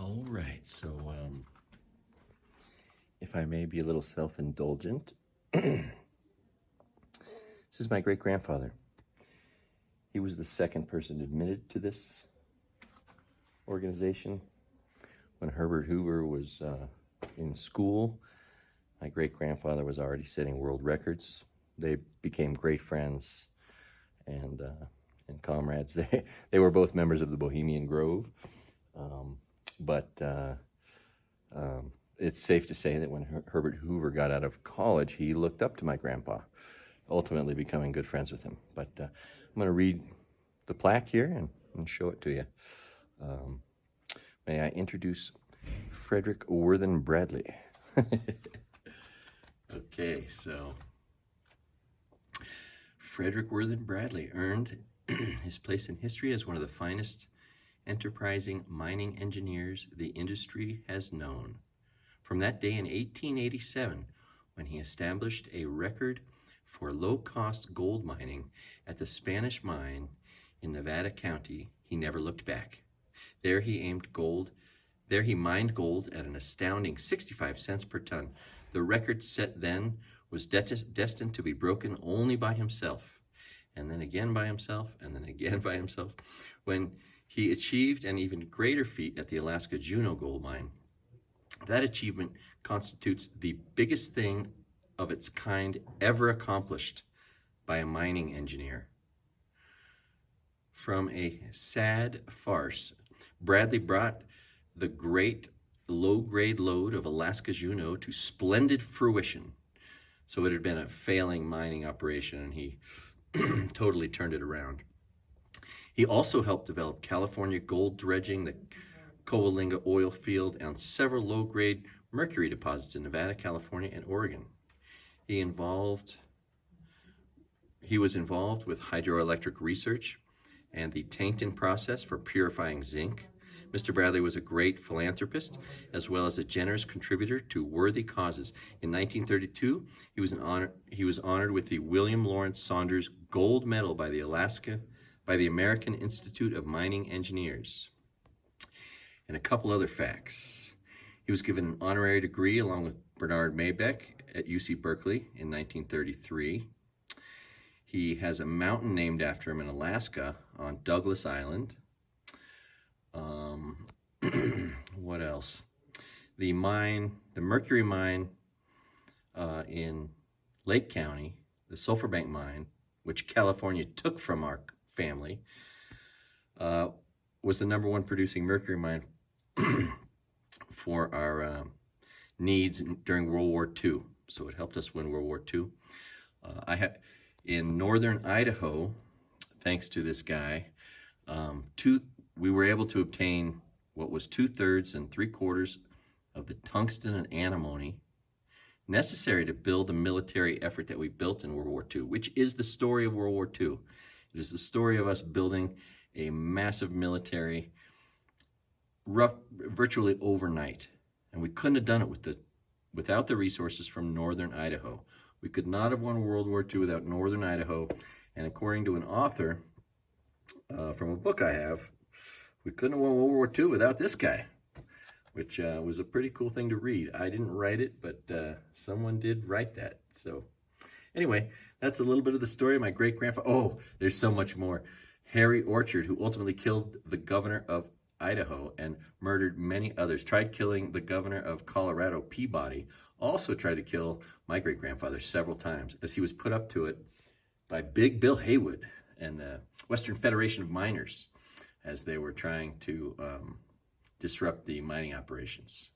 All right, so if I may be a little self-indulgent, this is my great-grandfather. He was the second person admitted to this organization. When Herbert Hoover was in school, my great-grandfather was already setting world records. They became great friends and comrades. They were both members of the Bohemian Grove. But it's safe to say that when Herbert Hoover got out of college, he looked up to my grandpa, ultimately becoming good friends with him. But I'm going to read the plaque here and show it to you. May I introduce Fredrick Worthen Bradley. Okay, so Fredrick Worthen Bradley earned his place in history as one of the finest enterprising mining engineers the industry has known. From that day in 1887, when he established a record for low-cost gold mining at the Spanish mine in Nevada County, he never looked back. There he mined gold at an astounding 65 cents per ton. The record set then was destined to be broken only by himself, and then again by himself, and then again by himself, when he achieved an even greater feat at the Alaska Juneau gold mine. That achievement constitutes the biggest thing of its kind ever accomplished by a mining engineer. From a sad farce, Bradley brought the great low-grade lode of Alaska Juneau to splendid fruition. So it had been a failing mining operation, and he totally turned it around. He also helped develop California gold dredging, the Coalinga oil field, and several low-grade mercury deposits in Nevada, California, and Oregon. He was involved with hydroelectric research and the Tainton process for purifying zinc. Mr. Bradley was a great philanthropist, as well as a generous contributor to worthy causes. In 1932, he was honored with the William Lawrence Saunders Gold Medal by the American Institute of Mining Engineers. And a couple other facts. He was given an honorary degree along with Bernard Maybeck at UC Berkeley in 1933. He has a mountain named after him in Alaska on Douglas Island. What else? The mercury mine in Lake County, the Sulphur Bank mine, which California took from our family, was the #1 producing mercury mine for our needs during World War II. So it helped us win World War II. In northern Idaho, thanks to this guy, we were able to obtain what was 2/3 and 3/4 of the tungsten and antimony necessary to build the military effort that we built in World War II, which is the story of World War II. It is the story of us building a massive military virtually overnight. And we couldn't have done it without the resources from northern Idaho. We could not have won World War II without northern Idaho. And according to an author from a book I have, we couldn't have won World War II without this guy, which was a pretty cool thing to read. I didn't write it, but someone did write that. So anyway, that's a little bit of the story of my great-grandfather. Oh, there's so much more. Harry Orchard, who ultimately killed the governor of Idaho and murdered many others, tried killing the governor of Colorado, Peabody, also tried to kill my great-grandfather several times, as he was put up to it by Big Bill Haywood and the Western Federation of Miners, as they were trying to disrupt the mining operations.